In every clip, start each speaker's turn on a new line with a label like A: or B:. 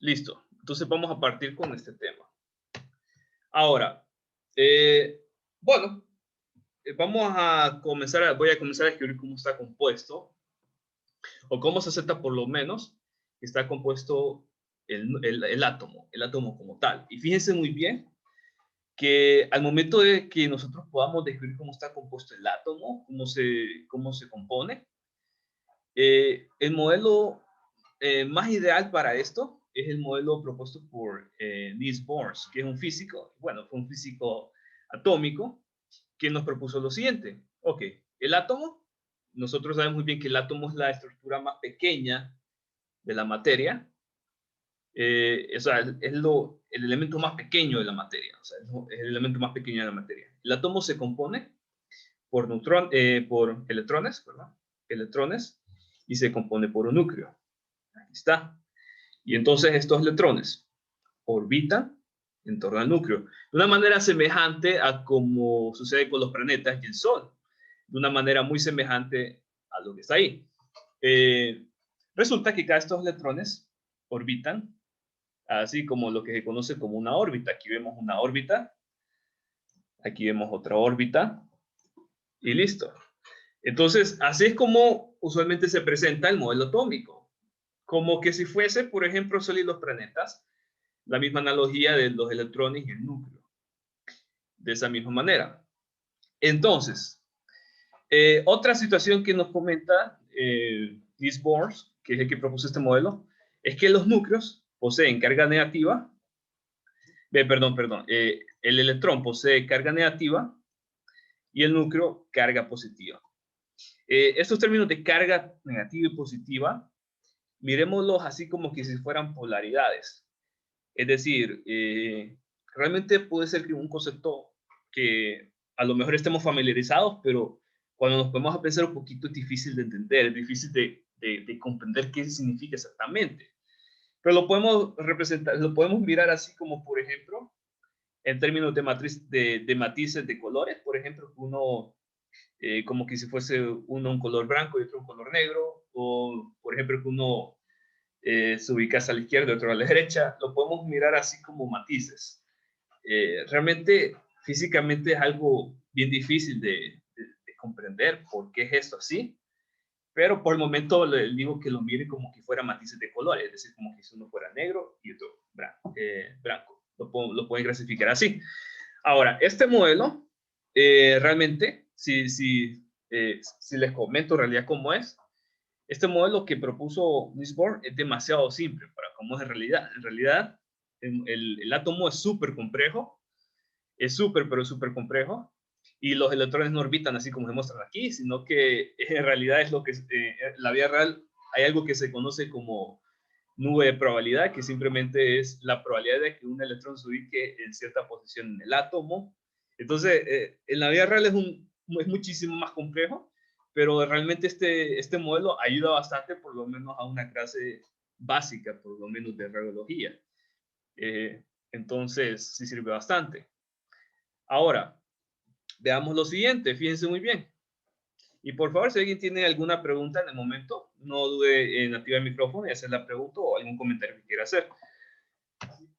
A: Listo. Entonces vamos a partir con este tema. Ahora, bueno, voy a comenzar a escribir cómo está compuesto, o cómo se acepta por lo menos que está compuesto el átomo como tal. Y fíjense muy bien que al momento de que nosotros podamos describir cómo está compuesto el átomo, cómo se compone, el modelo más ideal para esto es el modelo propuesto por Niels Bohr, que es un físico, bueno, fue un físico atómico, que nos propuso lo siguiente. Ok, el átomo, nosotros sabemos muy bien que el átomo es la estructura más pequeña de la materia, o sea, es el elemento más pequeño de la materia, o sea, es el elemento más pequeño de la materia. El átomo se compone por electrones, ¿verdad? Electrones, y se compone por un núcleo. Aquí está. Y entonces estos electrones orbitan en torno al núcleo, de una manera semejante a como sucede con los planetas y el Sol, de una manera muy semejante a lo que está ahí. Resulta que cada estos electrones orbitan, así como lo que se conoce como una órbita. Aquí vemos una órbita, aquí vemos otra órbita, y listo. Entonces, así es como usualmente se presenta el modelo atómico, como que si fuese, por ejemplo, el Sol y los planetas, la misma analogía de los electrones y el núcleo, de esa misma manera. Entonces, otra situación que nos comenta Niels Bohr, que es el que propuso este modelo, es que los núcleos poseen carga negativa, el electrón posee carga negativa y el núcleo carga positiva. Estos términos de carga negativa y positiva, miremoslos así como que si fueran polaridades. Es decir, realmente puede ser que un concepto que a lo mejor estemos familiarizados, pero cuando nos ponemos a pensar un poquito es difícil de entender, es difícil de comprender qué significa exactamente. Pero lo podemos representar, lo podemos mirar así como, por ejemplo, en términos de matices de colores, por ejemplo, uno, como que si fuese uno un color blanco y otro un color negro, o por ejemplo que uno se ubica a la izquierda y otro a la derecha, lo podemos mirar así como matices. Realmente, físicamente es algo bien difícil de comprender por qué es esto así, pero por el momento le digo que lo mire como que fuera matices de colores, es decir, como que si uno fuera negro y otro blanco. Lo pueden clasificar así. Ahora, este modelo, realmente, si les comento en realidad cómo es, este modelo que propuso Niels Bohr es demasiado simple para cómo es en realidad. En realidad, el átomo es súper complejo, es súper, pero súper complejo, y los electrones no orbitan así como se muestran aquí, sino que en realidad es lo que, en la vida real, hay algo que se conoce como nube de probabilidad, que simplemente es la probabilidad de que un electrón se ubique en cierta posición en el átomo. Entonces, en la vida real es muchísimo más complejo, pero realmente este modelo ayuda bastante, por lo menos a una clase básica, por lo menos de radiología. Entonces, sí sirve bastante. Ahora, veamos lo siguiente, fíjense muy bien. Y por favor, si alguien tiene alguna pregunta en el momento, no dude en activar el micrófono y hacer la pregunta o algún comentario que quiera hacer.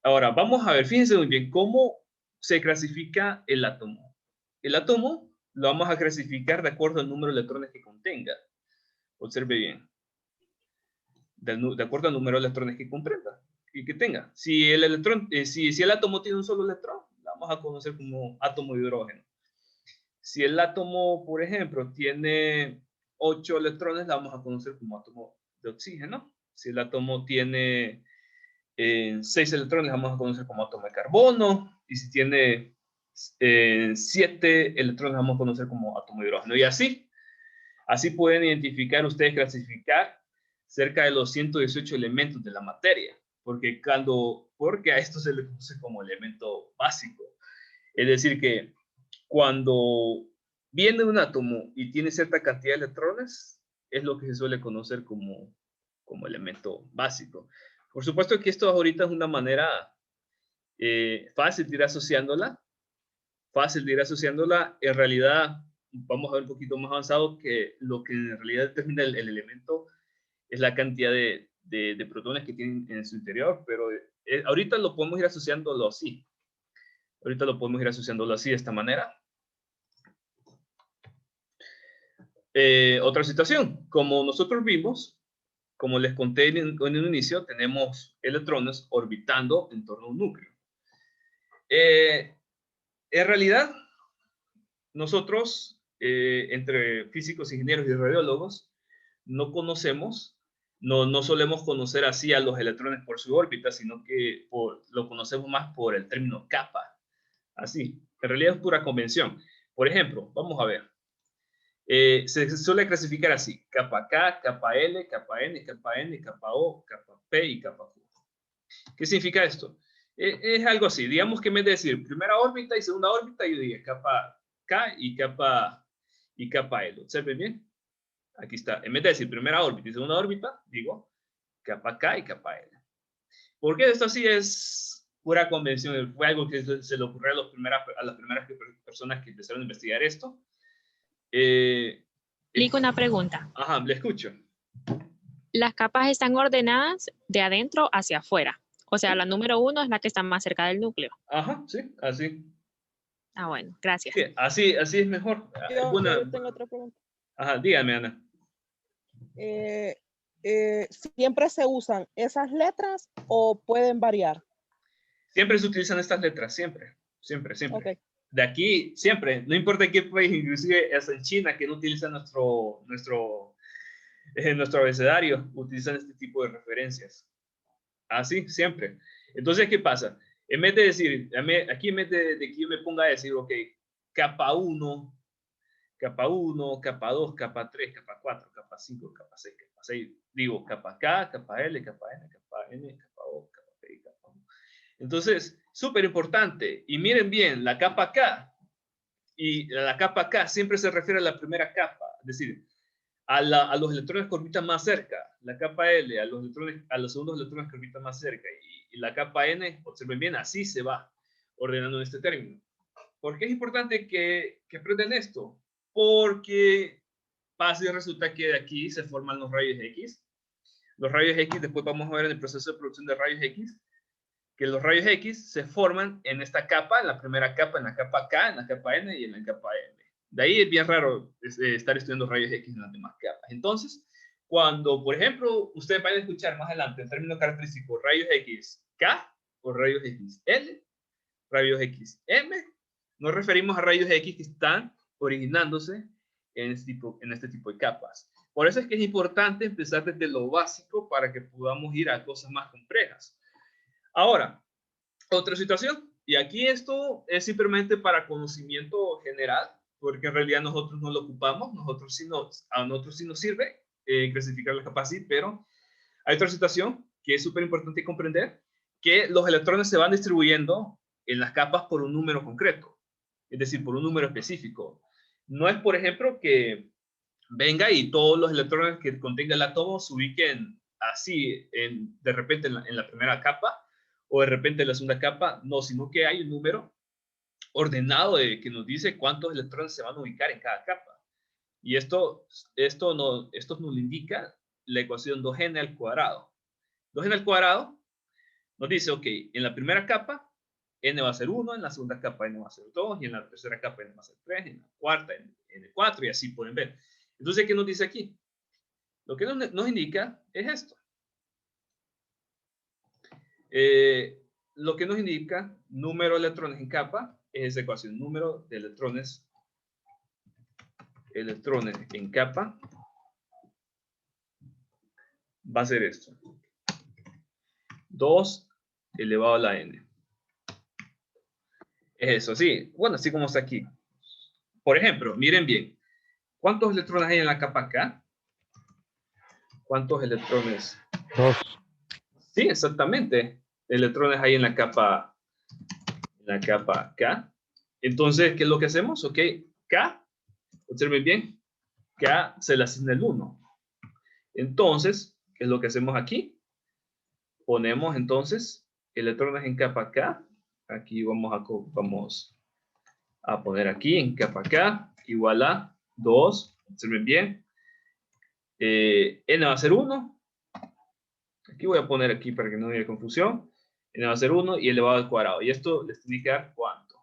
A: Ahora, vamos a ver, fíjense muy bien, ¿cómo se clasifica el átomo? El átomo lo vamos a clasificar de acuerdo al número de electrones que contenga. Observe bien. De acuerdo al número de electrones que comprenda y que tenga. Si el átomo tiene un solo electrón, lo vamos a conocer como átomo de hidrógeno. Si el átomo, por ejemplo, tiene 8 electrones, la vamos a conocer como átomo de oxígeno. Si el átomo tiene 6 electrones, la vamos a conocer como átomo de carbono. Y si tiene 7 electrones, la vamos a conocer como átomo de hidrógeno. Y así pueden identificar, ustedes clasificar cerca de los 118 elementos de la materia. Porque a esto se le conoce como elemento básico. Es decir, que cuando viene un átomo y tiene cierta cantidad de electrones, es lo que se suele conocer como elemento básico. Por supuesto que esto ahorita es una manera fácil de ir asociándola, En realidad, vamos a ver un poquito más avanzado que lo que en realidad determina el elemento es la cantidad de de protones que tienen en su interior, pero ahorita lo podemos ir asociándolo así. Ahorita lo podemos ir asociándolo así, de esta manera. Otra situación, como nosotros vimos, como les conté en un inicio, tenemos electrones orbitando en torno a un núcleo. En realidad, nosotros, entre físicos, ingenieros y radiólogos, no conocemos, no solemos conocer así a los electrones por su órbita, sino que lo conocemos más por el término capa. Así, en realidad es pura convención. Por ejemplo, vamos a ver. Se suele clasificar así: capa K, capa L, capa N, capa N, capa O, capa P y capa Q. ¿Qué significa esto? Es algo así. Digamos que en vez de decir primera órbita y segunda órbita, yo diría capa K y capa L. Observen bien. Aquí está. En vez de decir primera órbita y segunda órbita, digo capa K y capa L. ¿Por qué esto así? Es pura convención. Fue algo que se le ocurrió a las primeras personas que empezaron a investigar esto.
B: Lico, una pregunta.
A: Ajá, le escucho.
B: Las capas están ordenadas de adentro hacia afuera. O sea, la número 1 es la que está más cerca del núcleo.
A: Ajá, sí, así.
B: Ah, bueno, gracias.
A: Sí, así es mejor.
C: Yo tengo otra pregunta.
A: Ajá, dígame, Ana.
C: ¿Siempre se usan esas letras o pueden variar?
A: Siempre se utilizan estas letras, siempre.
C: Okay.
A: De aquí, siempre, no importa qué país, inclusive hasta en China, que no utilizan nuestro abecedario, utilizan este tipo de referencias. Así, siempre. Entonces, ¿qué pasa? En vez de decir, aquí en vez de que yo me ponga a decir, ok, capa 1, capa 2, capa 3, capa 4, capa 5, capa 6, capa 6, digo capa K, capa L, capa N, capa N, capa O, capa P y capa U. Entonces, súper importante. Y miren bien, la capa K siempre se refiere a la primera capa, es decir, a los electrones que orbitan más cerca. La capa L a los segundos electrones que orbitan más cerca, y la capa N, observen bien, así se va ordenando en este término. ¿Por qué es importante que aprendan esto? Porque pasa y resulta que de aquí se forman los rayos X. Los rayos X, después vamos a ver en el proceso de producción de rayos X, que los rayos X se forman en esta capa, en la primera capa, en la capa K, en la capa N y en la capa M. De ahí es bien raro estar estudiando rayos X en las demás capas. Entonces, cuando, por ejemplo, ustedes van a escuchar más adelante el término característico rayos X K o rayos X L, rayos X M, nos referimos a rayos X que están originándose en este tipo de capas. Por eso es que es importante empezar desde lo básico para que podamos ir a cosas más complejas. Ahora, otra situación, y aquí esto es simplemente para conocimiento general, porque en realidad nosotros no lo ocupamos, a nosotros sí nos sirve clasificar la capa así, pero hay otra situación que es súper importante comprender, que los electrones se van distribuyendo en las capas por un número concreto, es decir, por un número específico. No es, por ejemplo, que venga y todos los electrones que contenga el átomo se ubiquen así, de repente en la primera capa, o de repente en la segunda capa, no, sino que hay un número ordenado que nos dice cuántos electrones se van a ubicar en cada capa. Y esto nos indica la ecuación 2n al cuadrado. 2n al cuadrado nos dice, ok, en la primera capa n va a ser 1, en la segunda capa n va a ser 2, y en la tercera capa n va a ser 3, en la cuarta n 4, y así pueden ver. Entonces, ¿qué nos dice aquí? Lo que nos indica es esto. Lo que nos indica número de electrones en capa es esa ecuación, número de electrones en capa va a ser esto. 2 elevado a la n. Es eso, sí. Bueno, así como está aquí. Por ejemplo, miren bien. ¿Cuántos electrones hay en la capa K? ¿Cuántos electrones?
D: 2.
A: Sí, exactamente. Electrones hay en la capa K. Entonces, ¿qué es lo que hacemos? Ok, K, observen bien, K se le asigna el 1. Entonces, ¿qué es lo que hacemos aquí? Ponemos entonces electrones en capa K. Aquí vamos a poner aquí en capa K igual a 2. Observen bien. N va a ser 1. Aquí voy a poner aquí para que no haya confusión. N va a ser 1 y elevado al cuadrado. Y esto les tiene que dar ¿cuánto?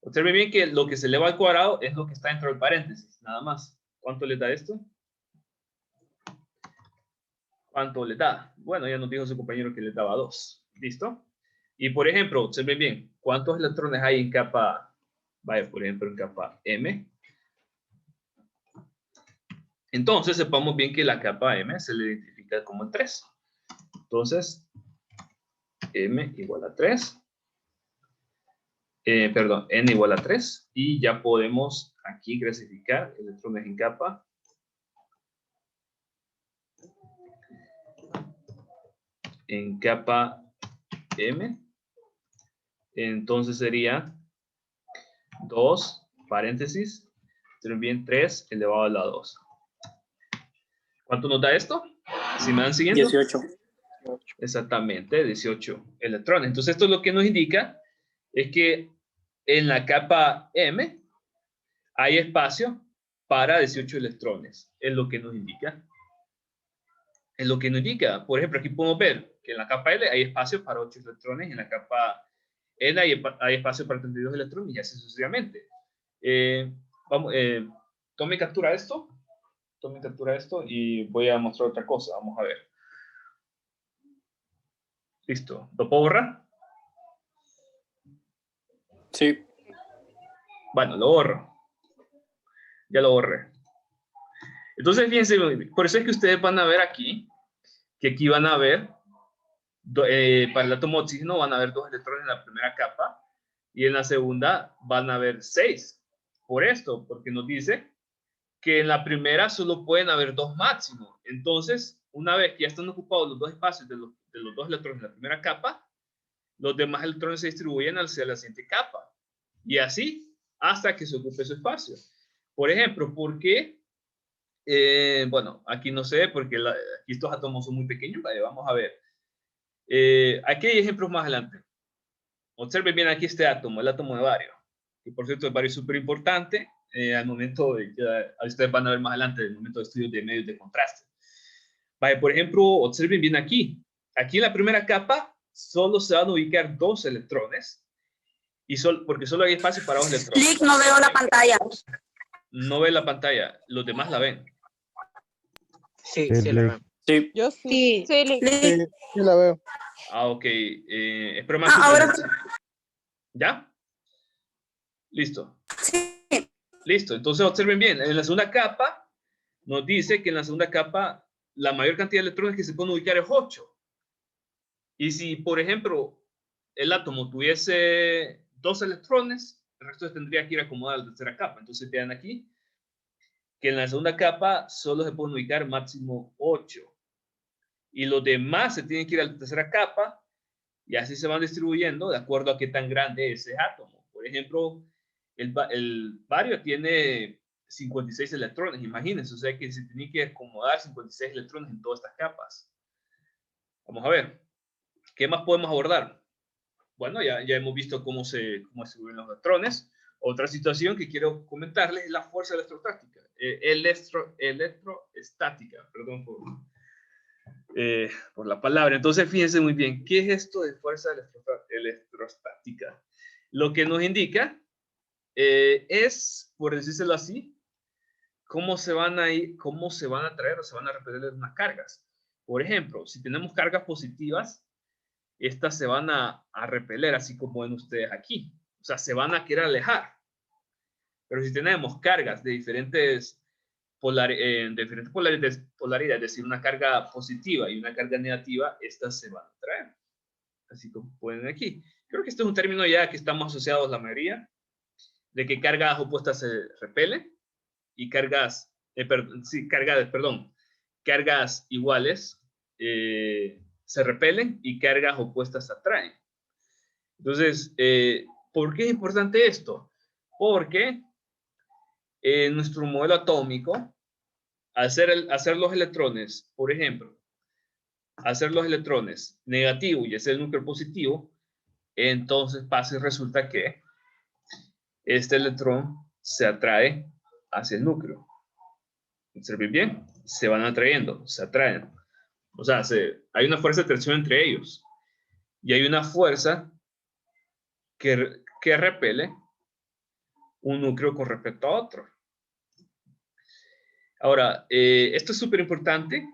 A: Observen bien que lo que se eleva al cuadrado es lo que está dentro del paréntesis, nada más. ¿Cuánto les da esto? ¿Cuánto le da? Bueno, ya nos dijo su compañero que le daba 2. ¿Listo? Y por ejemplo, observen bien, ¿cuántos electrones hay en capa? Vaya, por ejemplo, en capa M. Entonces, sepamos bien que la capa M se le identifica como el 3. Entonces, M igual a 3. Perdón, N igual a 3. Y ya podemos aquí clasificar electrones en capa. En capa M. Entonces sería 2, paréntesis, bien 3 elevado a la 2. ¿Cuánto nos da esto? Si me van siguiendo.
D: 18.
A: Exactamente, 18 electrones. Entonces esto lo que nos indica es que en la capa M hay espacio para 18 electrones. Es lo que nos indica. Es lo que nos indica. Por ejemplo, aquí podemos ver que en la capa L hay espacio para 8 electrones. En la capa N hay espacio para 32 electrones y así sucesivamente. Tome captura de esto. Tome captura de esto y voy a mostrar otra cosa. Vamos a ver. Listo. ¿Lo puedo borrar?
D: Sí.
A: Bueno, lo borro. Ya lo borré. Entonces, fíjense, por eso es que ustedes van a ver aquí, que aquí van a ver, para el átomo de oxígeno van a haber 2 electrones en la primera capa y en la segunda van a haber 6. Por esto, porque nos dice que en la primera solo pueden haber 2 máximo. Entonces, una vez que ya están ocupados los 2 espacios de los 2 electrones en la primera capa, los demás electrones se distribuyen hacia la siguiente capa. Y así hasta que se ocupe su espacio. Por ejemplo, ¿por qué? Bueno, aquí no sé, porque aquí estos átomos son muy pequeños. Vale, vamos a ver. Aquí hay ejemplos más adelante. Observen bien aquí este átomo, el átomo de bario. Que por cierto, el bario es súper importante al momento de, ustedes van a ver más adelante, el momento de estudio de medios de contraste. Vale, por ejemplo, observen bien aquí. Aquí en la primera capa solo se van a ubicar 2 electrones. Porque solo hay espacio para 2 electrones.
E: Lick, no veo la pantalla.
A: No ve la pantalla, los demás la ven.
F: Sí, sí la veo.
D: Sí.
C: Yo sí.
E: Sí, Lick.
C: Sí, sí la veo.
A: Ah, ok. Espero más.
E: Ahora
A: ¿Ya? Listo.
E: sí.
A: Listo. Entonces observen bien. En la segunda capa nos dice que en la segunda capa la mayor cantidad de electrones que se pueden ubicar es 8. Y si, por ejemplo, el átomo tuviese 2 electrones, el resto tendría que ir acomodado a la tercera capa. Entonces vean aquí que en la segunda capa solo se pueden ubicar máximo 8. Y los demás se tienen que ir a la tercera capa y así se van distribuyendo de acuerdo a qué tan grande es ese átomo. Por ejemplo, el bario tiene 56 electrones, imagínense, o sea que se tiene que acomodar 56 electrones en todas estas capas. Vamos a ver, ¿qué más podemos abordar? Bueno, ya hemos visto cómo se distribuyen los electrones. Otra situación que quiero comentarles es la fuerza electrostática. Electroestática, perdón por la palabra. Entonces, fíjense muy bien, ¿qué es esto de fuerza electrostática? Lo que nos indica es, por decírselo así, cómo se van a traer o se van a repeler unas cargas. Por ejemplo, si tenemos cargas positivas, estas se van a repeler, así como ven ustedes aquí. O sea, se van a querer alejar. Pero si tenemos cargas de diferentes polaridades, es decir, una carga positiva y una carga negativa, estas se van a traer. Así como pueden ver aquí. Creo que este es un término ya que estamos asociados la mayoría, de que cargas opuestas se repelen y cargas iguales se repelen y cargas opuestas se atraen. Entonces, ¿por qué es importante esto? Porque en nuestro modelo atómico, hacer los electrones, por ejemplo, hacer los electrones negativo y hacer el núcleo positivo, entonces pasa y resulta que este electrón se atrae hacia el núcleo. Observen bien, se van atrayendo, se atraen. O sea, hay una fuerza de atracción entre ellos. Y hay una fuerza que repele un núcleo con respecto a otro. Ahora, esto es súper importante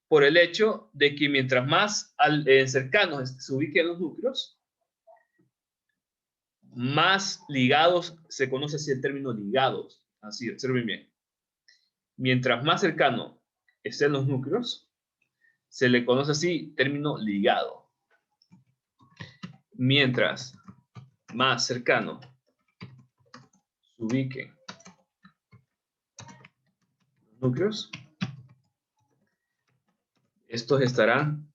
A: por el hecho de que mientras más cercanos se ubiquen los núcleos, más ligados, se conoce así el término ligados. Así, observen bien. Mientras más cercano estén los núcleos, se le conoce así término ligado. Mientras más cercano se ubiquen los núcleos, estos estarán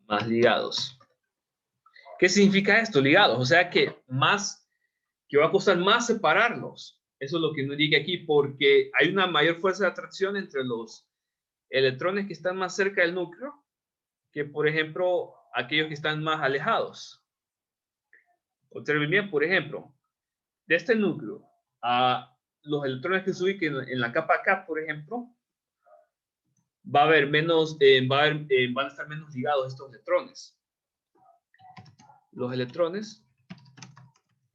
A: más ligados. ¿Qué significa esto? Ligados. O sea que va a costar más separarlos. Eso es lo que nos indica aquí, porque hay una mayor fuerza de atracción entre los electrones que están más cerca del núcleo que, por ejemplo, aquellos que están más alejados. Observen bien, por ejemplo, de este núcleo a los electrones que se ubiquen en la capa K, por ejemplo, van a estar menos ligados estos electrones. Los electrones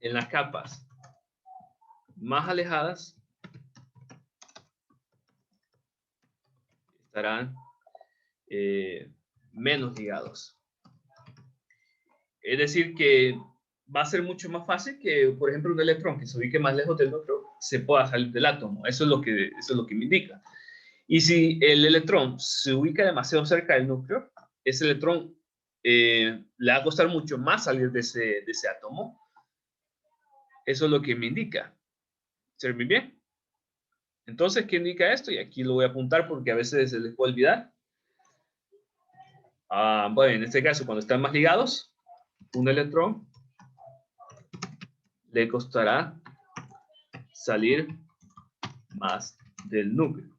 A: en las capas más alejadas estarán menos ligados. Es decir, que va a ser mucho más fácil que, por ejemplo, un electrón que se ubique más lejos del núcleo se pueda salir del átomo. Eso es lo que me indica. Y si el electrón se ubica demasiado cerca del núcleo, ese electrón le va a costar mucho más salir de ese átomo. Eso es lo que me indica. ¿Se ve bien? Entonces, ¿qué indica esto? Y aquí lo voy a apuntar porque a veces se les puede olvidar. Bueno, en este caso, cuando están más ligados, un electrón le costará salir más del núcleo.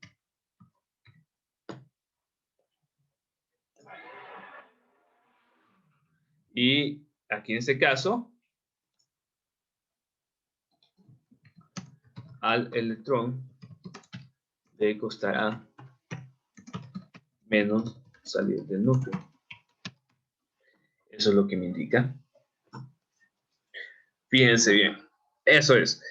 A: Y aquí en este caso, al electrón le costará menos salir del núcleo. Eso es lo que me indica. Fíjense bien. Eso es.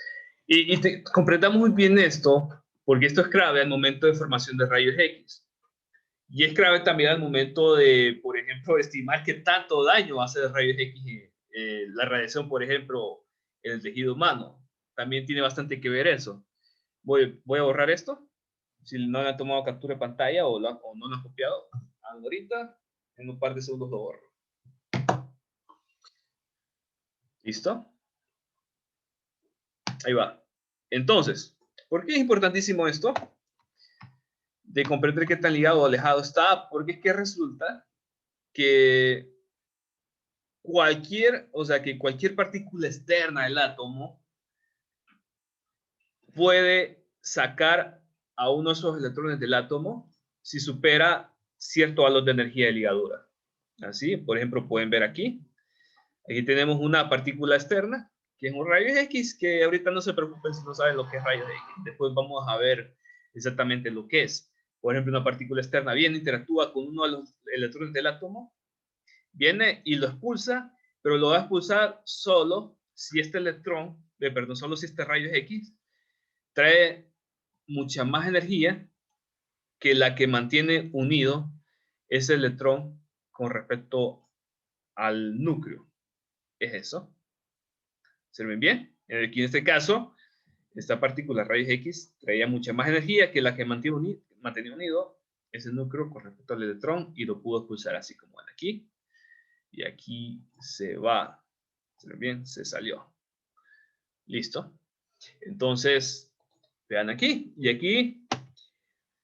A: Y comprendamos muy bien esto, porque esto es clave al momento de formación de rayos X. Y es clave también al momento de, por ejemplo, estimar qué tanto daño hace el rayos X, la radiación, por ejemplo, en el tejido humano. También tiene bastante que ver eso. Voy a borrar esto. Si no han tomado captura de pantalla o no lo han copiado, ahorita, en un par de segundos lo borro. ¿Listo? Ahí va. Entonces, ¿por qué es importantísimo esto? De comprender qué tan ligado o alejado está, porque es que resulta que cualquier partícula externa del átomo puede sacar a uno de esos electrones del átomo si supera cierto valor de energía de ligadura. Así, por ejemplo, pueden ver aquí tenemos una partícula externa, que es un rayo X, que ahorita no se preocupen si no saben lo que es rayos X. Después vamos a ver exactamente lo que es. Por ejemplo, una partícula externa viene, interactúa con uno de los electrones del átomo, viene y lo expulsa, pero lo va a expulsar solo si este solo si este rayo X trae mucha más energía que la que mantiene unido ese electrón con respecto al núcleo. Es eso. ¿Se ven bien? Aquí en este caso, esta partícula rayos X traía mucha más energía que la que mantenía unido ese núcleo con respecto al electrón y lo pudo expulsar así como en aquí. Y aquí se va. ¿Se ven bien? Se salió. ¿Listo? Entonces, vean aquí. Y aquí,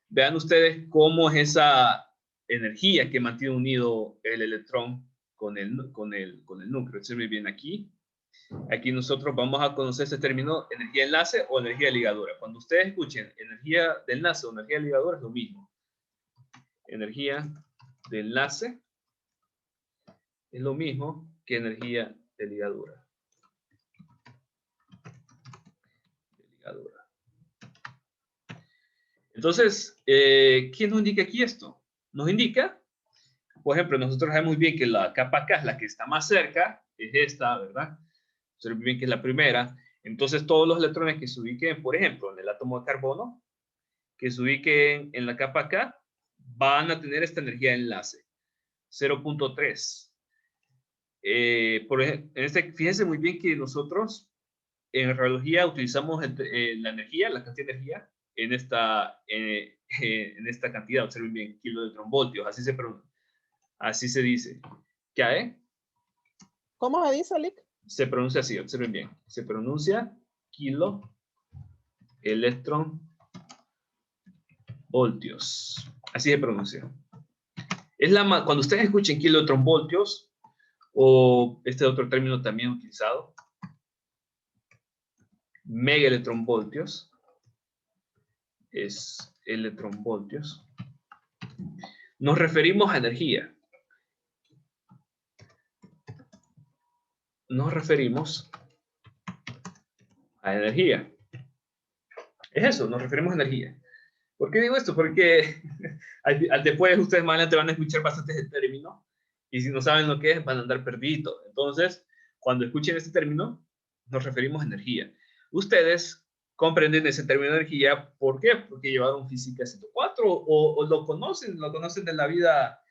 A: vean ustedes cómo es esa energía que mantiene unido el electrón con el núcleo. ¿Se ve bien aquí? Aquí nosotros vamos a conocer este término energía de enlace o energía de ligadura. Cuando ustedes escuchen energía de enlace o energía de ligadura es lo mismo. Energía de enlace es lo mismo que energía de ligadura. Entonces, ¿qué nos indica aquí esto? Nos indica, por ejemplo, nosotros sabemos bien que la capa K es la que está más cerca, es esta, ¿verdad? Sabemos bien que es la primera. Entonces, todos los electrones que se ubiquen, por ejemplo, en el átomo de carbono, que se ubiquen en la capa K, van a tener esta energía de enlace, 0.3. Fíjense muy bien que nosotros en radiología utilizamos la energía, la cantidad de energía, en esta cantidad, observen bien, kiloelectronvoltios, así se dice. ¿Qué?
C: ¿Cómo se dice, Lick?
A: Se pronuncia así, observen bien. Se pronuncia kiloelectronvoltios. Así se pronuncia. Cuando ustedes escuchen kiloelectronvoltios, o este otro término también utilizado, megaelectronvoltios, es electronvoltios, nos referimos a energía. Nos referimos a energía. Es eso, nos referimos a energía. ¿Por qué digo esto? Porque después ustedes más adelante van a escuchar bastante este término y si no saben lo que es, van a andar perdidos. Entonces, cuando escuchen este término, nos referimos a energía. Ustedes comprenden ese término de energía, ¿por qué? Porque llevaron física 104 o lo conocen de la vida,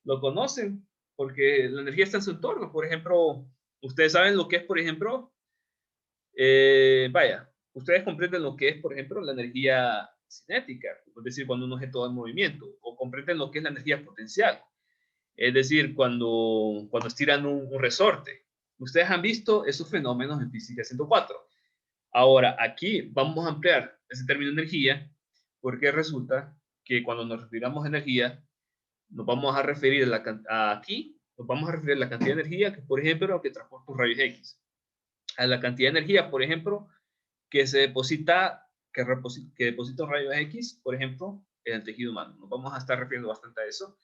A: lo conocen, porque la energía está en su entorno. Por ejemplo, ustedes saben lo que es, por ejemplo, ustedes comprenden lo que es, por ejemplo, la energía cinética, es decir, cuando un objeto va en movimiento, o comprenden lo que es la energía potencial, es decir, cuando estiran un resorte. Ustedes han visto esos fenómenos en física 104. Ahora, aquí vamos a ampliar ese término de energía, porque resulta que cuando nos referimos a energía, nos vamos a referir aquí, nos vamos a referir a la cantidad de energía que, por ejemplo, que transporta un rayos X, a la cantidad de energía, por ejemplo, que deposita un rayo X, por ejemplo, en el tejido humano. Nos vamos a estar refiriendo bastante a eso.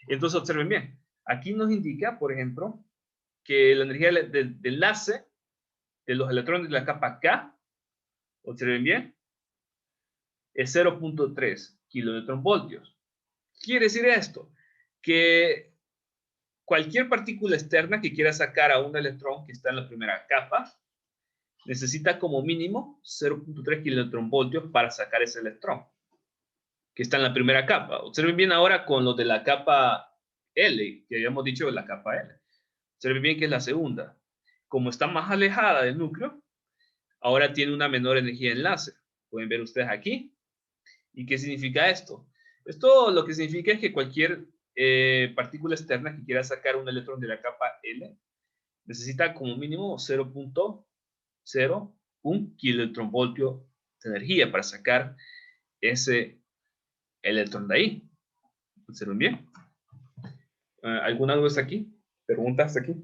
A: Entonces, observen bien. Aquí nos indica, por ejemplo, que la energía de enlace de los electrones de la capa K, observen bien, es 0.3 kiloelectronvoltios. Quiere decir esto, que cualquier partícula externa que quiera sacar a un electrón que está en la primera capa, necesita como mínimo 0.3 kiloelectronvoltios para sacar ese electrón que está en la primera capa. Observen bien ahora con lo de la capa L, que habíamos dicho de la capa L. Observen bien que es la segunda. Como está más alejada del núcleo, ahora tiene una menor energía de enlace. Pueden ver ustedes aquí. ¿Y qué significa esto? Esto lo que significa es que cualquier partícula externa que quiera sacar un electrón de la capa L necesita como mínimo 0.01 kiloelectronvoltio de energía para sacar ese electrón de ahí. ¿Observen bien? ¿Alguna duda hasta aquí? ¿Preguntas hasta aquí?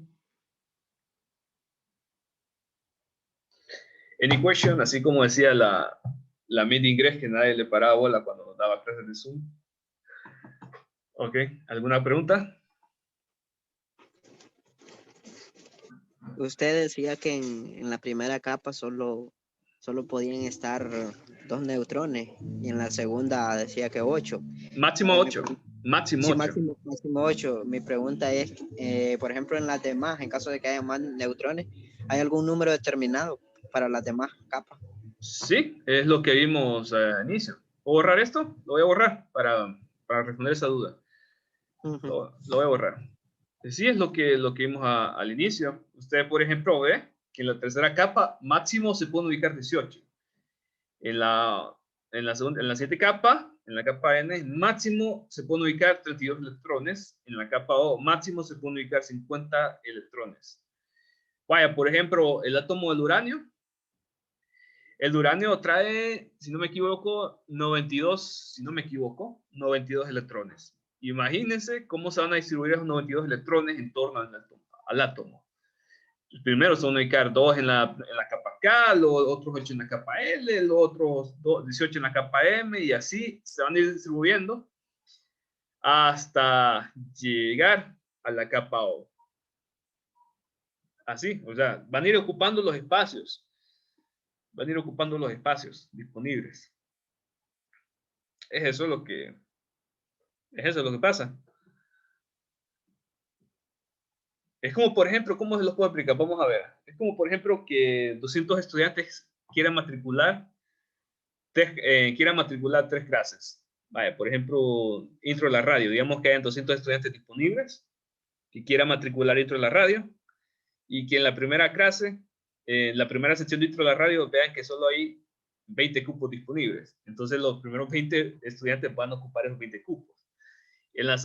A: Any question, así como decía la Mid Inglés, que nadie le paraba bola cuando nos daba clases de Zoom. Ok, ¿alguna pregunta?
F: Usted decía que en la primera capa solo podían estar 2 neutrones y en la segunda decía que 8.
A: Máximo 8. Máximo
F: Sí,
A: 8.
F: máximo 8. Mi pregunta es, por ejemplo, en las demás, en caso de que haya más neutrones, ¿hay algún número determinado para las demás capas?
A: Sí, es lo que vimos al inicio. ¿Puedo borrar esto? Lo voy a borrar para responder esa duda. Lo voy a borrar. Sí, es lo que vimos al inicio. Usted, por ejemplo, ve que en la tercera capa máximo se puede ubicar 18. En la siguiente capa, en la capa N, máximo se pueden ubicar 32 electrones. En la capa O, máximo se pueden ubicar 50 electrones. Vaya, por ejemplo, el átomo del uranio. El uranio trae, si no me equivoco, 92 electrones. Imagínense cómo se van a distribuir esos 92 electrones en torno al átomo. Los primeros se van a ubicar 2 en la capa K, los otros 8 en la capa L, los otros 18 en la capa M, y así se van a ir distribuyendo hasta llegar a la capa O. Así, o sea, van a ir ocupando los espacios. Van a ir ocupando los espacios disponibles. Es eso lo que pasa. Es como, por ejemplo, ¿cómo se los puedo explicar? Vamos a ver. Es como, por ejemplo, que 200 estudiantes quieran matricular tres clases. Vaya, por ejemplo, intro de la radio. Digamos que hayan 200 estudiantes disponibles que quieran matricular intro de la radio y que en la primera clase, en la primera sección de intro de la radio, vean que solo hay 20 cupos disponibles. Entonces, los primeros 20 estudiantes van a ocupar esos 20 cupos. En la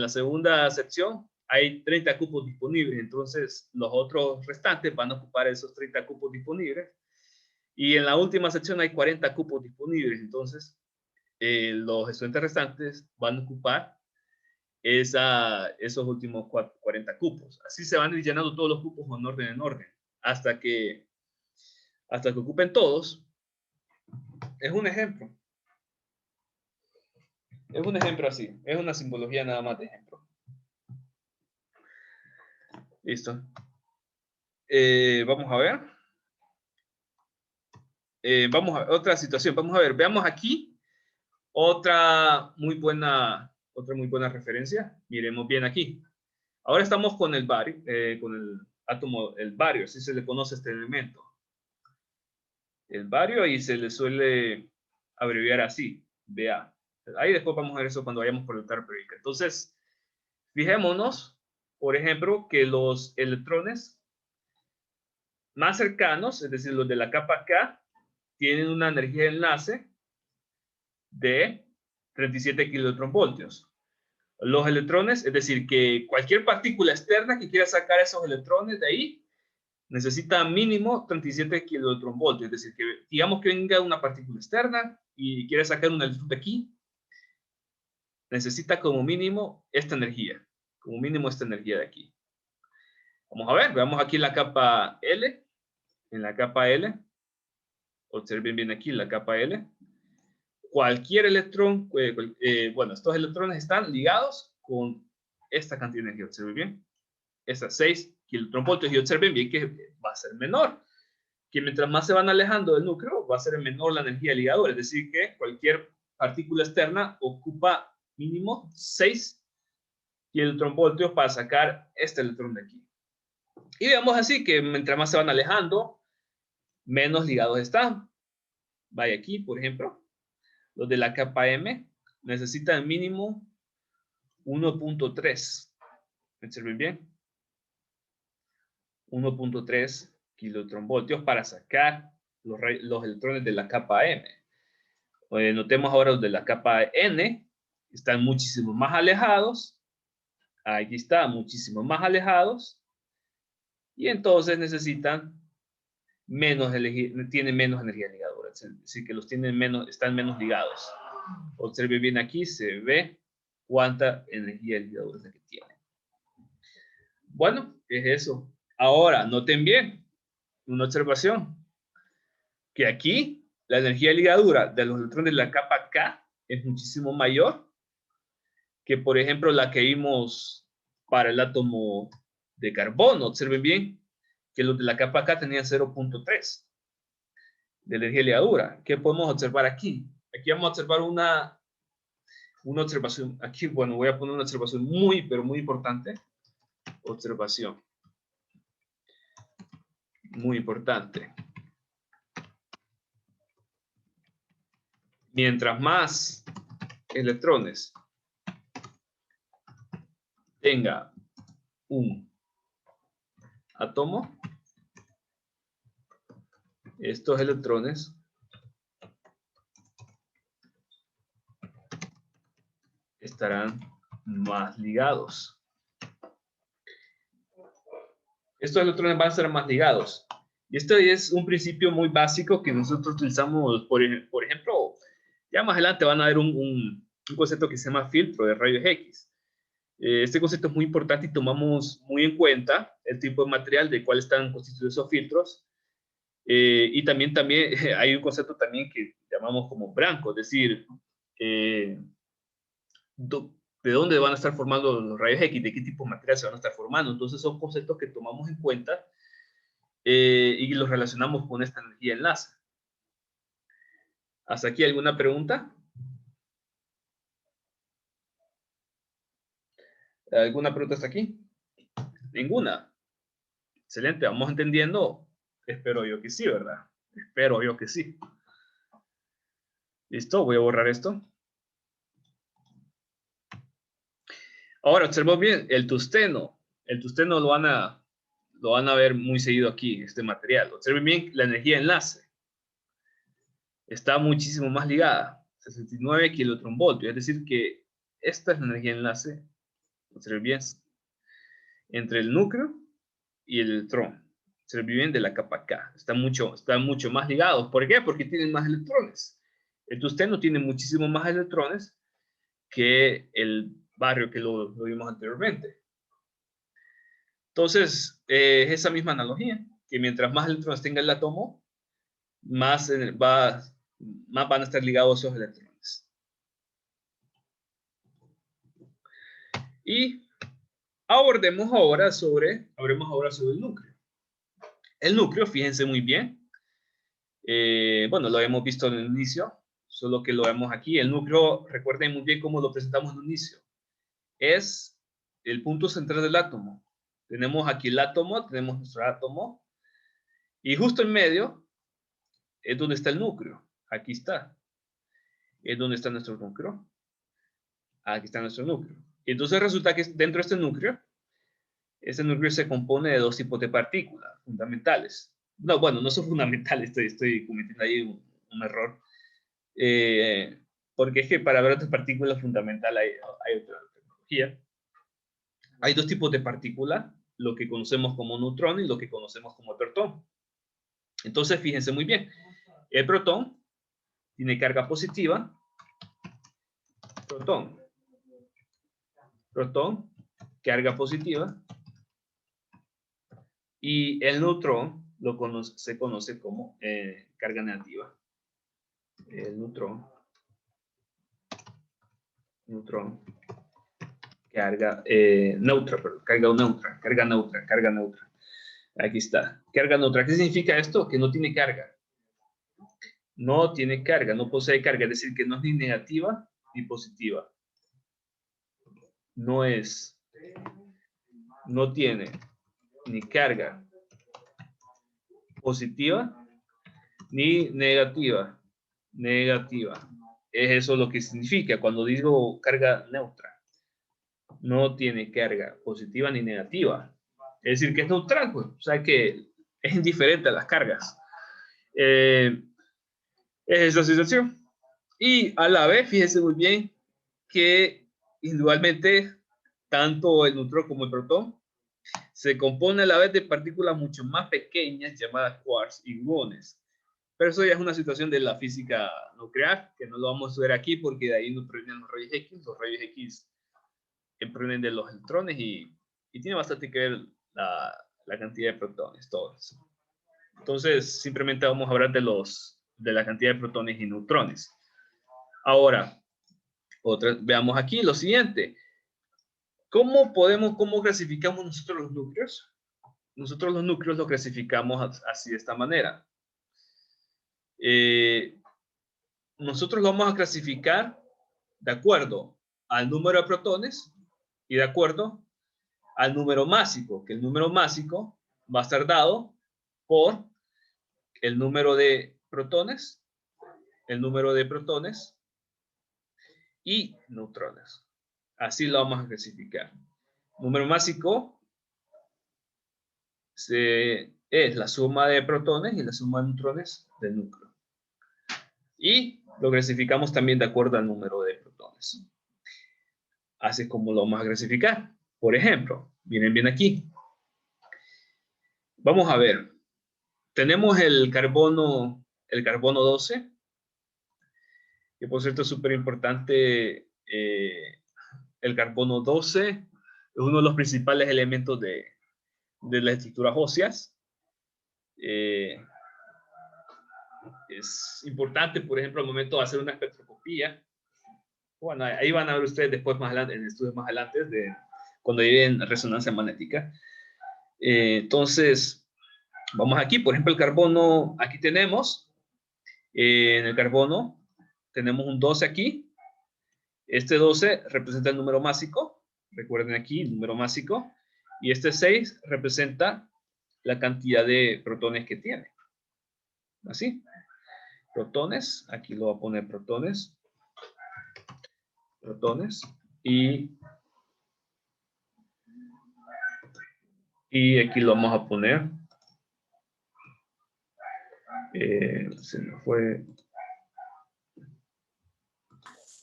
A: segunda sección hay 30 cupos disponibles, entonces los otros restantes van a ocupar esos 30 cupos disponibles. Y en la última sección hay 40 cupos disponibles, entonces los estudiantes restantes van a ocupar esos últimos 40 cupos. Así se van llenando todos los cupos en orden, hasta que ocupen todos. Es un ejemplo. Es un ejemplo así. Es una simbología nada más de ejemplo. Listo. Vamos a ver. Vamos a ver otra situación. Vamos a ver. Veamos aquí otra muy buena referencia. Miremos bien aquí. Ahora estamos con el bario, con el átomo, el bario, así se le conoce este elemento. El bario, y se le suele abreviar así, Ba. Ahí después vamos a ver eso cuando vayamos por la tabla periódica. Entonces, fijémonos, por ejemplo, que los electrones más cercanos, es decir, los de la capa K, tienen una energía de enlace de 37 kiloelectronvoltios. Los electrones, es decir, que cualquier partícula externa que quiera sacar esos electrones de ahí, necesita mínimo 37 kiloelectronvoltios. Es decir, que digamos que venga una partícula externa y quiere sacar un electrón de aquí, necesita como mínimo esta energía. Como mínimo esta energía de aquí. Vamos a ver, veamos aquí en la capa L. En la capa L, observen bien aquí la capa L. Cualquier electrón, bueno, estos electrones están ligados con esta cantidad de energía. Observen bien. Estas 6 kiloelectronvoltios, y observen bien que va a ser menor. Que mientras más se van alejando del núcleo, va a ser menor la energía ligadora. Es decir, que cualquier partícula externa ocupa mínimo 6 kiloelectronvoltios para sacar este electrón de aquí. Y veamos así que mientras más se van alejando, menos ligados están. Vaya aquí, por ejemplo, los de la capa M necesitan mínimo 1.3. Observen bien. 1.3 kiloelectronvoltios para sacar los electrones de la capa M. Notemos ahora los de la capa N, están muchísimo más alejados. Aquí está, muchísimo más alejados. Y entonces necesitan tienen menos energía ligadora. Es decir, que los tienen menos, están menos ligados. Observe bien aquí, se ve cuánta energía ligadora es la que tienen. Bueno, es eso. Ahora, noten bien, una observación, que aquí la energía ligadura de los electrones de la capa K es muchísimo mayor que, por ejemplo, la que vimos para el átomo de carbono. Observen bien que los de la capa K tenían 0.3 de energía ligadura. ¿Qué podemos observar aquí? Aquí vamos a observar una observación. Aquí, bueno, voy a poner una observación muy, pero muy importante. Observación. Muy importante. Mientras más electrones tenga un átomo, estos electrones estarán más ligados. Estos electrones van a estar más ligados. Y esto es un principio muy básico que nosotros utilizamos, por ejemplo, ya más adelante van a ver un concepto que se llama filtro de rayos X. Este concepto es muy importante y tomamos muy en cuenta el tipo de material de cuál están constituidos esos filtros. Y también hay un concepto también que llamamos como blanco, es decir, de dónde van a estar formando los rayos X, de qué tipo de material se van a estar formando. Entonces son conceptos que tomamos en cuenta y los relacionamos con esta energía enlace. ¿Hasta aquí alguna pregunta? ¿Alguna pregunta hasta aquí? Ninguna. Excelente, vamos entendiendo. Espero yo que sí, ¿verdad? Espero yo que sí. Listo, voy a borrar esto. Ahora, observemos bien, el tungsteno. El tungsteno lo van a ver muy seguido aquí, este material. Observen bien la energía de enlace. Está muchísimo más ligada. 69 kilotronvoltios. Es decir que esta es la energía de enlace. Observen bien. Entre el núcleo y el electrón. Observen bien de la capa K. Están mucho más ligados. ¿Por qué? Porque tienen más electrones. El tungsteno tiene muchísimo más electrones que el barrio que lo vimos anteriormente. Entonces, es esa misma analogía, que mientras más electrones tenga el átomo, más van a estar ligados esos electrones. Y hablemos ahora sobre el núcleo. El núcleo, fíjense muy bien. Bueno, lo hemos visto en el inicio, solo que lo vemos aquí. El núcleo, recuerden muy bien cómo lo presentamos en el inicio. Es el punto central del átomo. Tenemos aquí el átomo, tenemos nuestro átomo, y justo en medio es donde está el núcleo. Aquí está. Es donde está nuestro núcleo. Aquí está nuestro núcleo. Y entonces resulta que dentro de este núcleo se compone de dos tipos de partículas fundamentales. No, bueno, no son fundamentales, estoy cometiendo ahí un error. Porque es que para ver otras partículas fundamentales hay otra tecnología. Hay dos tipos de partículas, lo que conocemos como neutrón y lo que conocemos como protón. Entonces, fíjense muy bien. El protón tiene carga positiva. Protón, carga positiva. Y el neutrón se conoce como carga negativa. El neutrón, carga neutra. Aquí está. Carga neutra. ¿Qué significa esto? Que no tiene carga. No tiene carga, no posee carga. Es decir, que no es ni negativa ni positiva. No tiene ni carga positiva ni negativa. Es eso lo que significa cuando digo carga neutra. No tiene carga positiva ni negativa. Es decir, que es neutral, pues. O sea, que es indiferente a las cargas. Es esa situación. Y a la vez, fíjense muy bien que individualmente, tanto el neutrón como el protón se compone a la vez de partículas mucho más pequeñas llamadas quarks y gluones. Pero eso ya es una situación de la física nuclear, que no lo vamos a ver aquí porque de ahí nos provienen los rayos X. Los rayos X provienen de los electrones y tiene bastante que ver la cantidad de protones, todo eso. Entonces, simplemente vamos a hablar de la cantidad de protones y neutrones. Ahora, veamos aquí lo siguiente. ¿Cómo clasificamos nosotros los núcleos? Nosotros los núcleos los clasificamos así, de esta manera. Nosotros lo vamos a clasificar de acuerdo al número de protones y de acuerdo al número másico, que el número másico va a estar dado por el número de protones y neutrones. Así lo vamos a clasificar. Número másico es la suma de protones y la suma de neutrones del núcleo. Y lo clasificamos también de acuerdo al número de protones. Así es como lo vamos a clasificar. Por ejemplo, miren bien aquí. Vamos a ver. Tenemos el carbono 12, que por cierto es súper importante. El carbono 12 es uno de los principales elementos de las estructuras óseas. Es importante, por ejemplo, al momento de hacer una espectroscopía. Bueno, ahí van a ver ustedes después más adelante, en estudios más adelante, cuando lleven resonancia magnética. Entonces, vamos aquí, por ejemplo, el carbono, aquí tenemos, en el carbono, tenemos un 12 aquí. Este 12 representa el número másico Recuerden aquí, el número másico. Y este 6 representa la cantidad de protones que tiene. Así. Protones. Aquí lo voy a poner protones. Protones. Y aquí lo vamos a poner. Se me fue.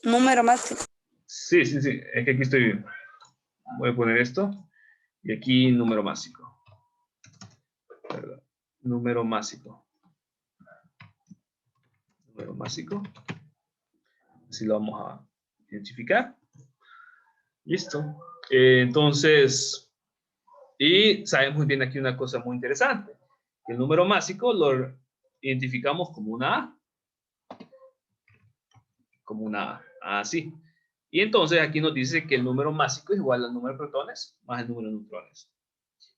D: Número máximo.
A: Sí. Es que aquí estoy. Voy a poner esto. Y aquí número másico. Perdón. Número másico. Número másico. Así lo vamos a identificar. Listo. Entonces, y sabemos muy bien aquí una cosa muy interesante. El número másico lo identificamos como una A. Como una A. Así. Y entonces aquí nos dice que el número másico es igual al número de protones más el número de neutrones.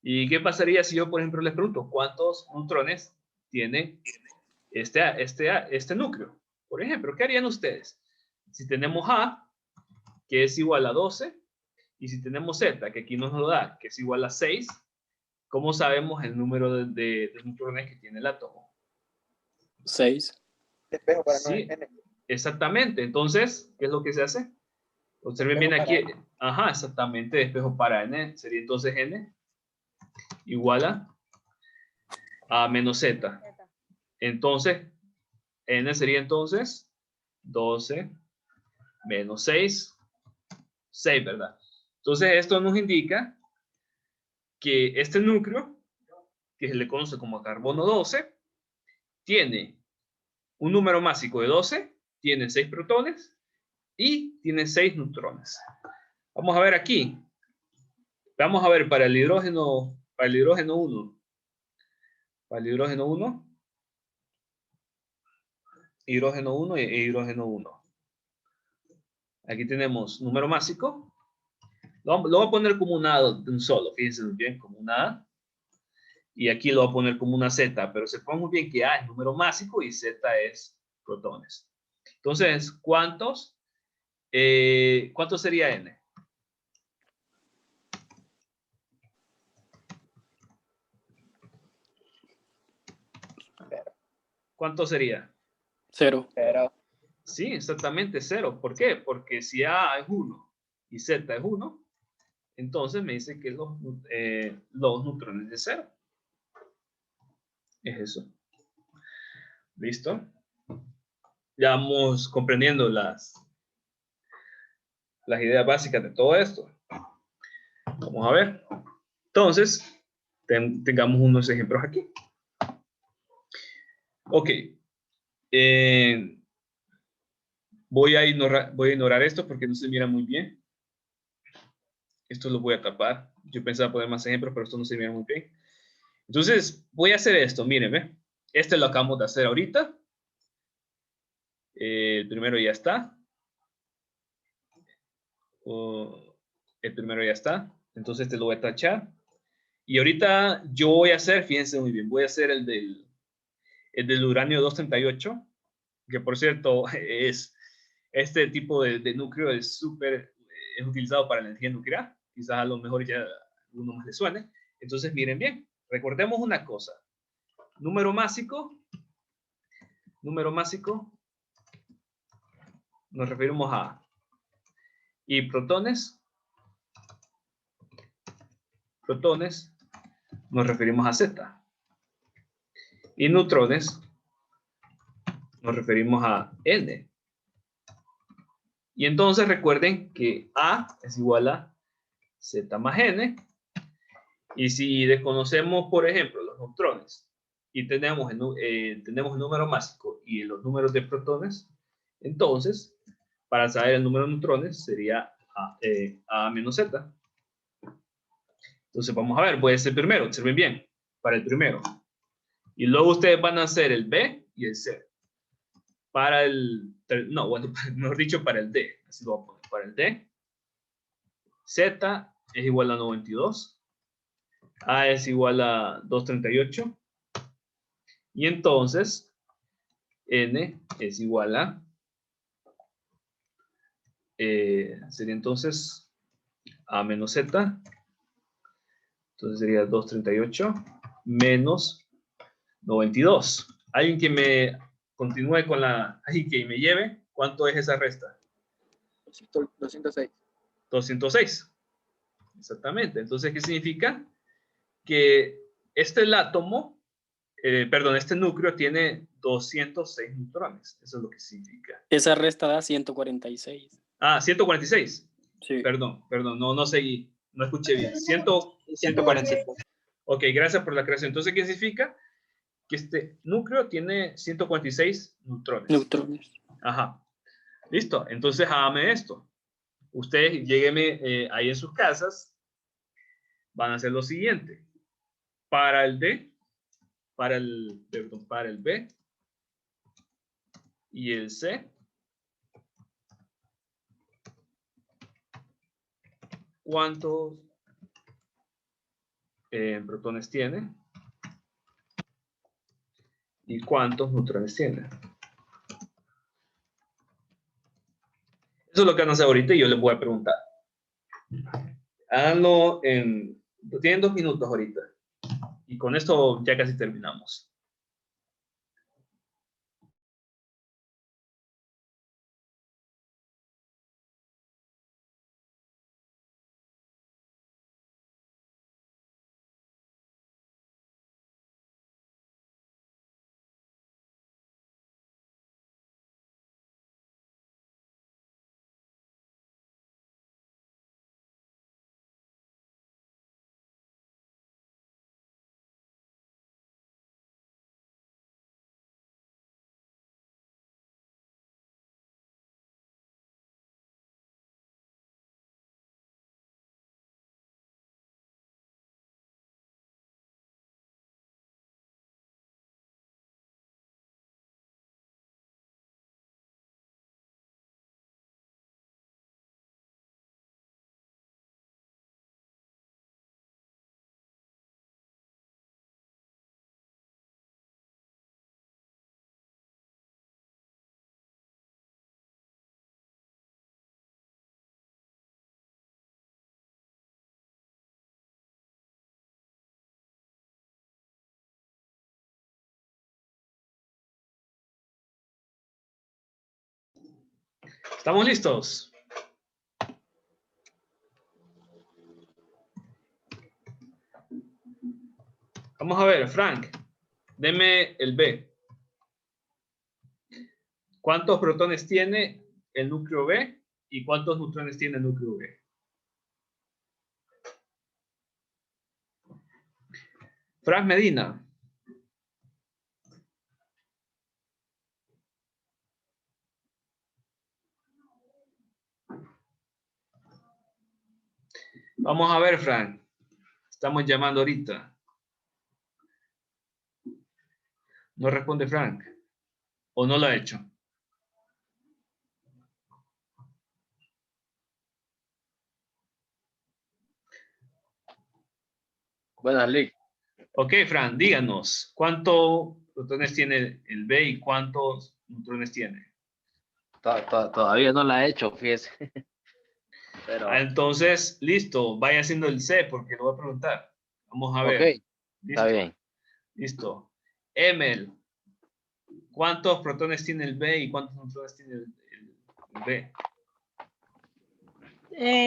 A: ¿Y qué pasaría si yo, por ejemplo, les pregunto cuántos neutrones tiene este núcleo? Por ejemplo, ¿qué harían ustedes? Si tenemos A, que es igual a 12, y si tenemos Z, que aquí nos lo da, que es igual a 6, ¿cómo sabemos el número de neutrones que tiene el átomo?
E: 6.
F: Espejo para no
A: Sí,
F: N.
A: exactamente. Entonces, ¿qué es lo que se hace? Observen bien
F: Despejo
A: aquí. Ajá, exactamente, despejo para N. Sería entonces N igual a menos Z. Entonces, N sería entonces 12 menos 6, 6, ¿verdad? Entonces, esto nos indica que este núcleo, que se le conoce como carbono 12, tiene un número másico de 12, tiene 6 protones y tiene 6 neutrones. Vamos a ver aquí. Vamos a ver para el hidrógeno 1. Para el hidrógeno 1. Hidrógeno 1 e hidrógeno 1. Aquí tenemos número másico. Lo voy a poner como una A de un solo. Fíjense muy bien, como una A. Y aquí lo voy a poner como una Z. Pero sepan muy bien que A es número másico y Z es protones. Entonces, ¿cuántos sería N? ¿Cuánto sería?
E: 0.
F: Pero
A: Sí, exactamente 0. ¿Por qué? Porque si A es 1 y Z es 1, entonces me dice que los neutrones de 0. Es eso. ¿Listo? Ya vamos comprendiendo las ideas básicas de todo esto. Vamos a ver. Entonces, tengamos unos ejemplos aquí. Ok. Voy a ignorar esto porque no se mira muy bien. Esto lo voy a tapar. Yo pensaba poner más ejemplos, pero esto no se mira muy bien. Entonces, voy a hacer esto. Miren, ¿ve? Este lo acabamos de hacer ahorita. El primero ya está. El primero ya está. Entonces, este lo voy a tachar. Y ahorita yo voy a hacer, fíjense muy bien, voy a hacer el del uranio 238, que por cierto, este tipo de núcleo es utilizado para la energía nuclear. Quizás a lo mejor ya a alguno más le suene. Entonces, miren bien, recordemos una cosa. Número másico, nos referimos a. Y protones, nos referimos a Z. Y neutrones, nos referimos a N. Y entonces recuerden que A es igual a Z más N. Y si desconocemos, por ejemplo, los neutrones y tenemos el número másico y los números de protones, entonces, para saber el número de neutrones sería A menos Z. Entonces, vamos a ver, voy a hacer primero, observen bien, para el primero. Y luego ustedes van a hacer el B y el C. Para el, no, bueno, mejor dicho, para el D. Así lo voy a poner. Para el D, Z es igual a 92. A es igual a 238. Y entonces, N es igual a, sería entonces A menos Z. Entonces sería 238 menos 92. Alguien que me continúe con alguien que me lleve. ¿Cuánto es esa resta?
E: 206.
A: 206. Exactamente. Entonces, ¿qué significa? Que este átomo, este núcleo tiene 206 neutrones. Eso es lo que significa.
E: Esa resta da 146.
A: Ah, 146.
E: Sí.
A: Perdón, no seguí. No escuché bien.
F: 147.
A: Ok, gracias por la creación. Entonces, ¿qué significa? Que este núcleo tiene 146 neutrones.
E: Neutrones.
A: Ajá. Listo. Entonces, hágame esto. Ustedes, lléguenme ahí en sus casas. Van a hacer lo siguiente. Para el D, para el B y el C, ¿cuántos protones tiene? ¿Y cuántos neutrones tiene? Eso es lo que van a hacer ahorita y yo les voy a preguntar. Háganlo tienen 2 minutos ahorita. Y con esto ya casi terminamos. ¿Estamos listos? Vamos a ver, Frank, deme el B. ¿Cuántos protones tiene el núcleo B y cuántos neutrones tiene el núcleo B? Frank Medina. Vamos a ver, Frank. Estamos llamando ahorita. No responde Frank. ¿O no lo ha hecho?
G: Buenas, Lick.
A: Ok, Frank, díganos. ¿Cuántos protones tiene el B y cuántos neutrones tiene?
G: Todavía no la he hecho, fíjese. Pero,
A: Entonces, listo. Vaya haciendo el C porque lo voy a preguntar. Vamos a ver.
G: ok,
A: ¿Listo?
G: está bien.
A: Listo. Emel, ¿cuántos protones tiene el B y cuántos neutrones tiene el B?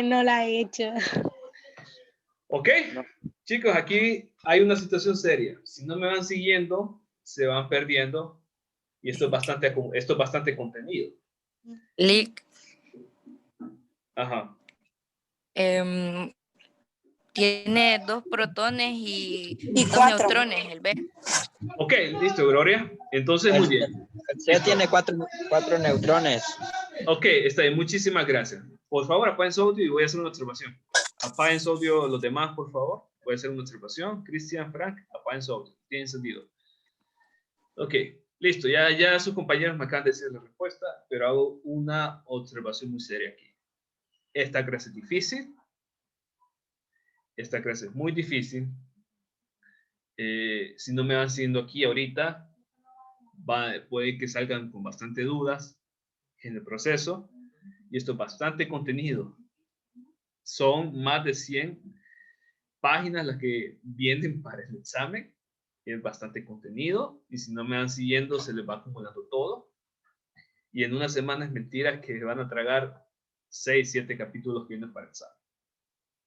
H: No la he hecho.
A: Ok,
G: No.
A: chicos, aquí hay una situación seria. Si no me van siguiendo, se van perdiendo. Y esto es bastante contenido.
I: Lick,
A: Ajá.
I: tiene 2 protones y
D: Y
I: 2
D: 4.
I: neutrones, el B.
A: Ok, listo, Gloria. Entonces, muy bien.
F: El C tiene cuatro neutrones.
A: Ok, está bien. Muchísimas gracias. Por favor, apaguen su audio y voy a hacer una observación. Apaguen su audio los demás, por favor. Voy a hacer una observación. Cristian, Frank, apaguen su audio. Tiene sentido. Ok, listo. Ya sus compañeros me acaban de decir la respuesta, pero hago una observación muy seria aquí. Esta clase es difícil. Esta clase es muy difícil. Si no me van siguiendo aquí ahorita, puede que salgan con bastante dudas en el proceso. Y esto es bastante contenido. Son más de 100 páginas las que vienen para el examen. Es bastante contenido y si no me van siguiendo se les va acumulando todo. Y en una semana es mentira que van a tragar 6, 7 capítulos que vienen para el examen.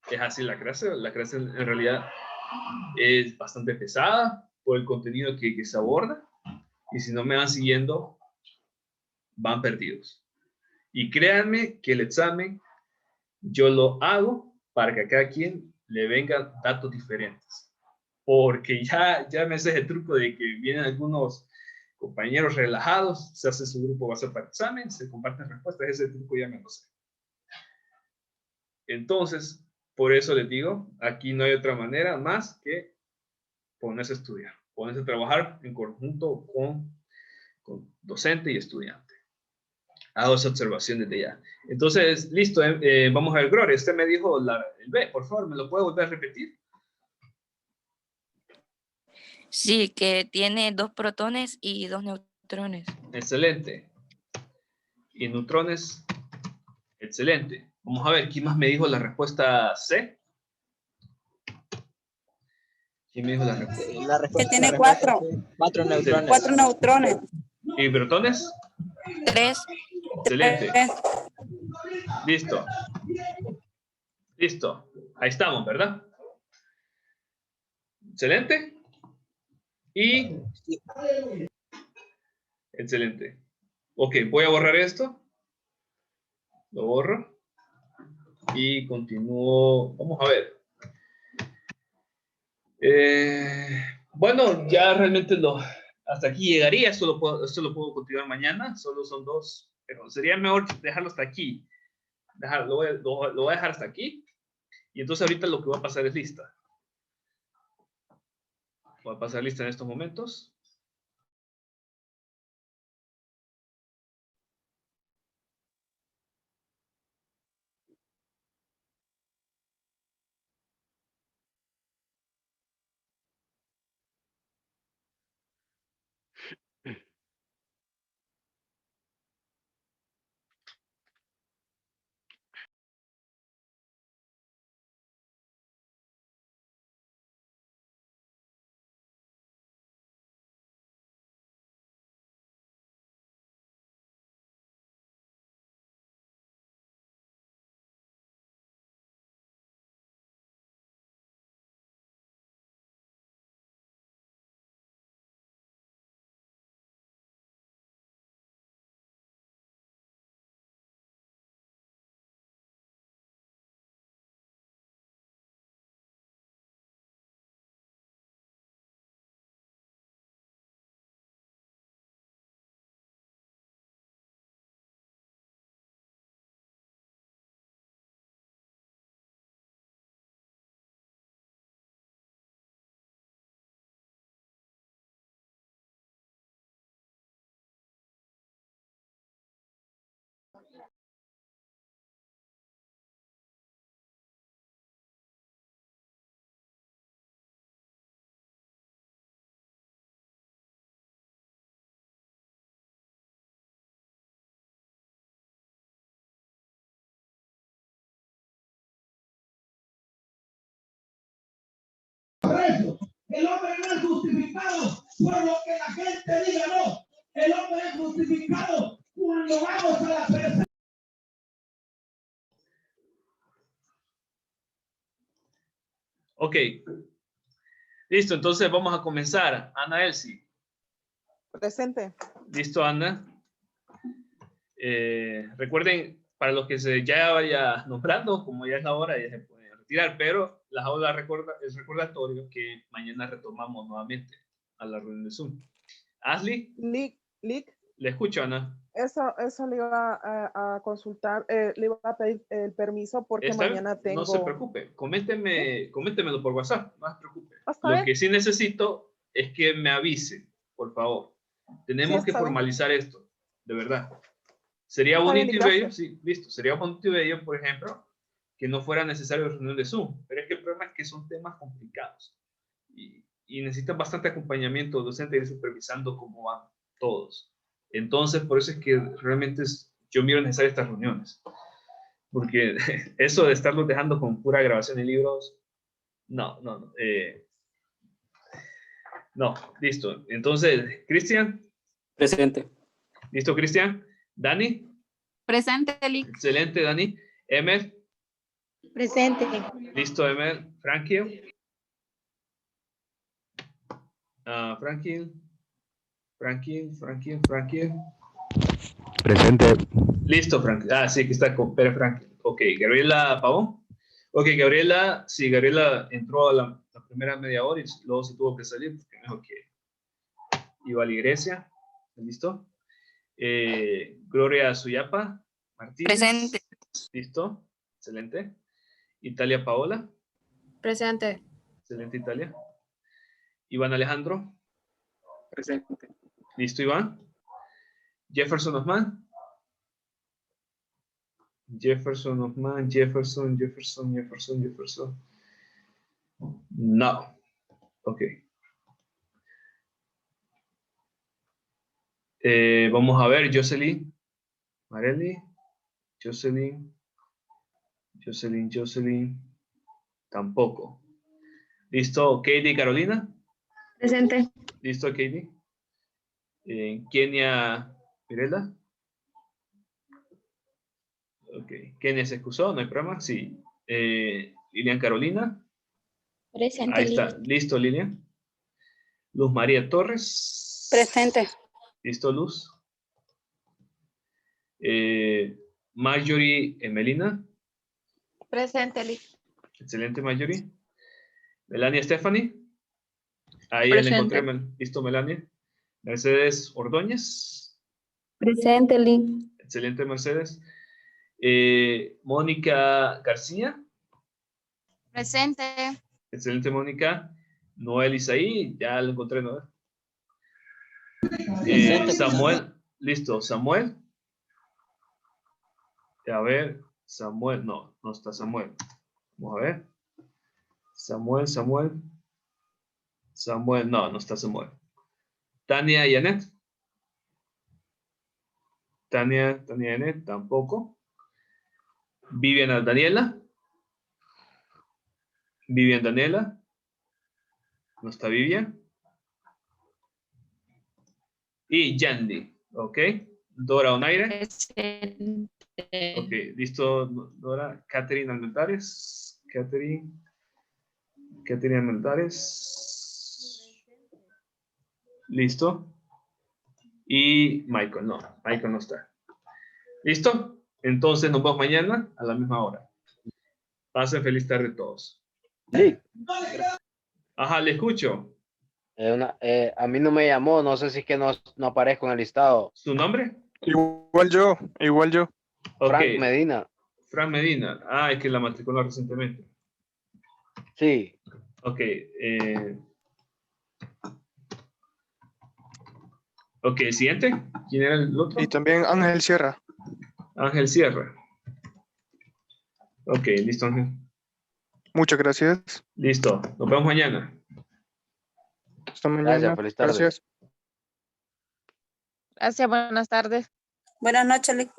A: Es así la clase en realidad es bastante pesada por el contenido que se aborda. Y si no me van siguiendo, van perdidos. Y créanme que el examen yo lo hago para que a cada quien le vengan datos diferentes. Porque ya me sé el truco de que vienen algunos compañeros relajados, se hace su grupo base para el examen, se comparten respuestas, ese truco ya me lo sé. Entonces, por eso les digo, aquí no hay otra manera más que ponerse a estudiar, ponerse a trabajar en conjunto con docente y estudiante. Hago esa observación desde ya. Entonces, listo, vamos a ver, Gloria, usted me dijo el B, por favor, ¿me lo puede volver a repetir?
I: Sí, que tiene 2 protones y 2 neutrones.
A: Excelente. Y neutrones, excelente. Vamos a ver, ¿quién más me dijo la respuesta C? ¿Quién me dijo la respuesta?
F: La respuesta
D: Que tiene
F: la respuesta
D: 4.
F: es 4 neutrones.
D: 4 neutrones.
A: ¿Y protones?
I: 3.
A: Excelente.
D: 3.
A: Listo. Listo. Ahí estamos, ¿verdad? Excelente. Y... excelente. Ok, voy a borrar esto. Lo borro. Y continúo. Vamos a ver. Bueno, ya realmente hasta aquí llegaría. Esto lo puedo continuar mañana. Solo son 2. Pero sería mejor dejarlo hasta aquí. Lo voy a dejar hasta aquí. Y entonces ahorita lo que va a pasar es lista. Voy a pasar lista en estos momentos.
H: El hombre no es justificado por lo que la gente diga, no. El hombre es justificado cuando vamos a la presencia.
A: Ok. Listo, entonces vamos a comenzar. Ana Elsie.
C: Presente.
A: Listo, Ana. Recuerden, para los que ya vaya nombrando, como ya es la hora, ya se pueden retirar, pero les hago el recordatorio que mañana retomamos nuevamente a la reunión de Zoom. Ashley.
C: Lick.
A: Le escucho, Ana.
C: Eso le iba a consultar, le iba a pedir el permiso porque mañana tengo...
A: No se preocupe, coméntemelo por WhatsApp, no se preocupe.
C: Lo
A: que sí necesito es que me avise, por favor. Tenemos que formalizar esto, de verdad. Sería bonito y bello, sí, listo. Sería bonito y bello, por ejemplo, que no fuera necesario reunión de Zoom. Pero es que el problema es que son temas complicados y necesitan bastante acompañamiento docente y supervisando cómo van todos. Entonces, por eso es que realmente yo miro necesarias estas reuniones. Porque eso de estarlos dejando con pura grabación de libros, no. No, listo. Entonces, Cristian.
E: Presente.
A: ¿Listo, Cristian? ¿Dani?
J: Presente, Lick.
A: Excelente, Dani. Emel.
D: Presente.
A: Listo, Emel. Frankie. Frankie.
K: Presente.
A: Listo, Frankie. Sí, aquí está con Pere Frankie. Ok, Gabriela Pavón. Ok, Gabriela, sí, Gabriela entró a la primera media hora y luego se tuvo que salir porque me dijo que iba a la iglesia. ¿Listo? Gloria Suyapa Martínez.
I: Presente.
A: ¿Listo? Excelente. Italia Paola.
J: Presente.
A: Excelente, Italia. Iván Alejandro.
E: Presente.
A: ¿Listo, Iván? Jefferson Osman. Jefferson. No. Ok. Vamos a ver, Jocelyn. Marely. Jocelyn. Tampoco. ¿Listo? Katie Carolina.
J: Presente.
A: ¿Listo, Katie? Kenia Mirela. Ok. Kenia se excusó, no hay problema. Sí. Lilian Carolina.
D: Presente.
A: Ahí está. ¿Listo, Lilian? Luz María Torres.
D: Presente.
A: ¿Listo, Luz? Marjorie Emelina.
J: Presente, Lick.
A: Excelente, Marjorie. Melania Stephanie. Ahí ya la
J: Presente.
A: encontré. ¿Listo, Melania? Mercedes Ordóñez.
D: Presente, Lick.
A: Excelente, Mercedes. Mónica García.
J: Presente.
A: Excelente, Mónica. Noel Isaí. Ya lo encontré, Noel. Samuel. Listo, Samuel. A ver, Samuel. No está Samuel. Vamos a ver. Samuel. No está Samuel. Tania y Anet. Tania y Anet, tampoco. Vivian Daniela. No está Vivian. Y Yandy, ¿ok? Dora Onaire.
B: Presente.
A: Ok, listo, Dora. Catherine Almentares. Catherine Almentares. Listo. Y Michael no está. ¿Listo? Entonces nos vemos mañana a la misma hora. Pasen feliz tarde todos.
G: Sí.
A: Ajá, le escucho.
G: A mí no me llamó, no sé si es que no aparezco en el listado.
A: ¿Su nombre?
E: Igual yo.
A: Ok.
G: Frank Medina.
A: Frank Medina. Es que la matriculó recientemente.
G: Sí.
A: Ok. Ok, siguiente. ¿Quién era el otro?
E: Y también Ángel Sierra.
A: Ángel Sierra. Ok, listo, Ángel.
E: Muchas gracias.
A: Listo. Nos vemos mañana.
E: Hasta mañana.
G: Gracias, feliz tarde.
E: Gracias.
J: Gracias, buenas tardes.
D: Buenas noches, Lick.